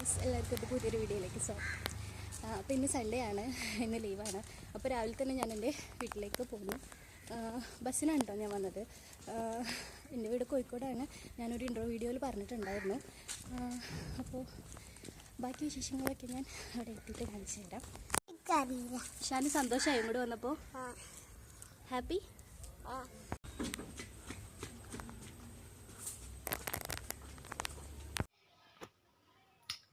Guys, എല്ലാവർക്കും എൻ്റെ പുതിയൊരു വീഡിയോയിലേക്ക് സ്വാഗതം. അപ്പോൾ ഇന്ന് സൺഡേ ആണ്, ഇന്ന് ലീവാണ്. അപ്പോൾ രാവിലെ തന്നെ ഞാൻ എൻ്റെ വീട്ടിലേക്ക് പോകുന്നു. ബസ്സിനാണ് കേട്ടോ ഞാൻ വന്നത്. എൻ്റെ വീട് കോഴിക്കോടാണ്. ഞാനൊരു ഇൻട്രോ വീഡിയോയിൽ പറഞ്ഞിട്ടുണ്ടായിരുന്നു. അപ്പോൾ ബാക്കി വിശേഷങ്ങളൊക്കെ ഞാൻ അവിടെ എത്തിയിട്ട് കാണിച്ചു തരാം. ഷാന് സന്തോഷമായി ഇങ്ങോട്ട് വന്നപ്പോൾ? ഹാപ്പി?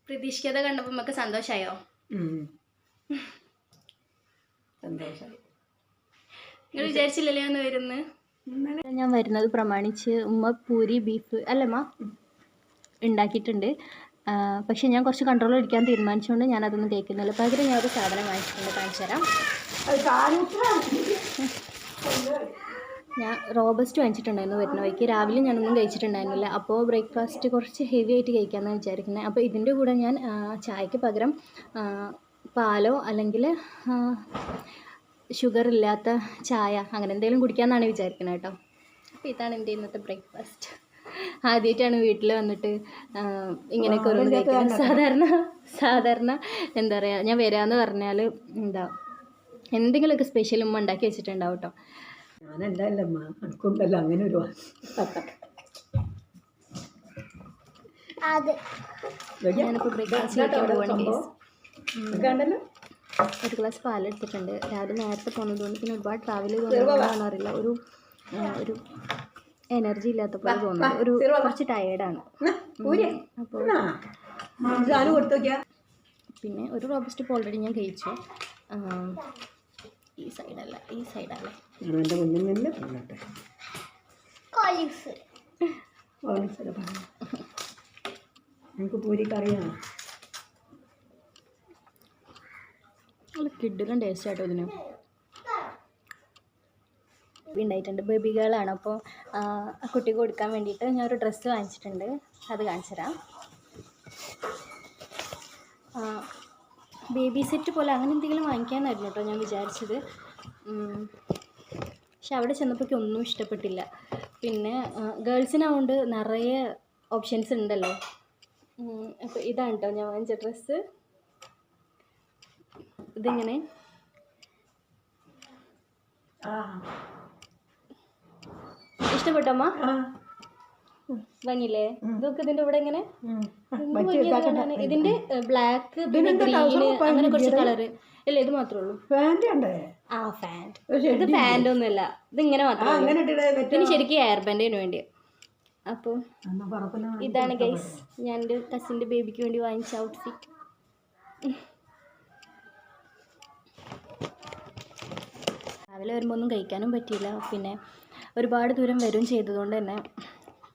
പ്രതീക്ഷിക്കാതെ കണ്ടപ്പോൾ നമുക്ക് സന്തോഷമായോ? സന്തോഷമായി. നിങ്ങൾ വിചാരിച്ചില്ലല്ലേ ഒന്ന് വരുന്നത്? ഞാൻ വരുന്നത് പ്രമാണിച്ച് ഉമ്മ പൂരി ബീഫ് അല്ലമ്മ ഉണ്ടാക്കിയിട്ടുണ്ട്. പക്ഷെ ഞാൻ കുറച്ച് കൺട്രോൾ അടിക്കാൻ തീരുമാനിച്ചുകൊണ്ട് ഞാനതൊന്നും കേൾക്കുന്നില്ല. പകരം ഞാൻ ഒരു സാധനം വാങ്ങിച്ചിട്ടുണ്ട്, കാണിച്ചു തരാം. ഞാൻ റോബസ്റ്റ് വാങ്ങിച്ചിട്ടുണ്ടായിരുന്നു വരുന്ന വഴിക്ക്. രാവിലെ ഞാനൊന്നും കഴിച്ചിട്ടുണ്ടായിരുന്നില്ല. അപ്പോൾ ബ്രേക്ക്ഫാസ്റ്റ് കുറച്ച് ഹെവി ആയിട്ട് കഴിക്കാമെന്നാണ് വിചാരിക്കുന്നത്. അപ്പോൾ ഇതിൻ്റെ കൂടെ ഞാൻ ചായക്ക് പകരം പാലോ അല്ലെങ്കിൽ ഷുഗർ ഇല്ലാത്ത ചായ അങ്ങനെ എന്തെങ്കിലും കുടിക്കാമെന്നാണ് വിചാരിക്കുന്നത് കേട്ടോ. അപ്പോൾ ഇതാണ് എൻ്റെ ഇന്നത്തെ ബ്രേക്ക്ഫാസ്റ്റ്. ആദ്യമായിട്ടാണ് വീട്ടിൽ വന്നിട്ട് ഇങ്ങനെയൊക്കെ ഓരോന്ന് കഴിക്കുന്നത്. സാധാരണ എന്താ പറയുക, ഞാൻ വരാമെന്ന് പറഞ്ഞാൽ എന്തെങ്കിലുമൊക്കെ സ്പെഷ്യൽ ഉമ്മ ഉണ്ടാക്കി വെച്ചിട്ടുണ്ടാവും കേട്ടോ. ഞാനല്ലമ്മ എനിക്കുണ്ടല്ലോ അങ്ങനെ ഒരു ഞാനിപ്പോൾ ബ്രേക്ക്ഫാസ്റ്റ് കഴിക്കാൻ പോവാണ്. ഒരു ഗ്ലാസ് പാലെടുത്തിട്ടുണ്ട്. രാവിലെ നേരത്തെ പോകുന്നതുകൊണ്ട് പിന്നെ ഒരുപാട് ട്രാവൽ ചെയ്തുകൊണ്ടാണോ അറിയില്ല, ഒരു എനർജി ഇല്ലാത്ത പോലെ തോന്നുന്നു. കുറച്ച് ടയേർഡാണ്. അപ്പോൾ പിന്നെ ഒരു റോബസ്റ്റ് ഇപ്പോൾ ഓൾറെഡി ഞാൻ കഴിച്ചു. ഈ സൈഡല്ല, ഈ സൈഡാണ്. നമുക്ക് പൂരിക്കറിയാണ്. നല്ല കിഡിലും ടേസ്റ്റ് ആട്ടോ ഇതിന് ഉണ്ടായിട്ടുണ്ട്. ബേബി ഗേളാണ്. അപ്പോൾ കുട്ടിക്ക് കൊടുക്കാൻ വേണ്ടിയിട്ട് ഞാൻ ഒരു ഡ്രസ്സ് വാങ്ങിച്ചിട്ടുണ്ട്, അത് കാണിച്ചു തരാം. ബേബി സെറ്റ് പോലെ അങ്ങനെ എന്തെങ്കിലും വാങ്ങിക്കാനായിരുന്നു കേട്ടോ ഞാൻ വിചാരിച്ചത്. പക്ഷെ അവിടെ ചെന്നപ്പോഴേക്കും ഒന്നും ഇഷ്ടപ്പെട്ടില്ല. പിന്നെ ഗേൾസിനാവുകൊണ്ട് നിറയെ ഓപ്ഷൻസ് ഉണ്ടല്ലോ. അപ്പോൾ ഇതാണ് കേട്ടോ ഞാൻ വാങ്ങിച്ച ഡ്രസ്സ്. ഇതിങ്ങനെ ഇഷ്ടപ്പെട്ടമ്മ? ഭംഗിയില്ലേ? ഇതൊക്കെ ഇതിൻ്റെ ഇവിടെ ഇങ്ങനെ ഇതിന്റെ ബ്ലാക്ക് പിന്നെ ഗ്രീന് അങ്ങനെ കുറച്ച് കളറ് അല്ലേ? ഇത് മാത്രമേ ഉള്ളൂ. ആ ഫാൻറ്. ഇത് പാൻ്റ് ഒന്നുമല്ല, ഇതിങ്ങനെ മാത്രമേ. പിന്നെ ശരിക്കും എയർ ബാൻഡിന് വേണ്ടി. അപ്പോൾ ഇതാണ് ഗൈസ് ഞാൻ എൻ്റെ കസിൻ്റെ ബേബിക്ക് വേണ്ടി വാങ്ങിച്ച ഔട്ട്ഫിറ്റ്. രാവിലെ വരുമ്പോൾ ഒന്നും കഴിക്കാനും പറ്റിയില്ല. പിന്നെ ഒരുപാട് ദൂരം വരും ചെയ്തതുകൊണ്ട് തന്നെ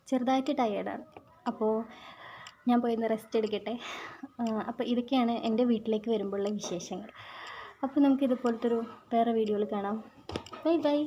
ചെറുതായിട്ട് ടയേർഡാണ്. അപ്പോൾ ഞാൻ പോയി ഒന്ന് റെസ്റ്റ് എടുക്കട്ടെ. അപ്പോൾ ഇതൊക്കെയാണ് എൻ്റെ വീട്ടിലേക്ക് വരുമ്പോഴുള്ള വിശേഷങ്ങൾ. അപ്പോൾ നമുക്ക് ഇതുപോലത്തെ വേറെ വീഡിയോയിൽ കാണാം. Bye bye.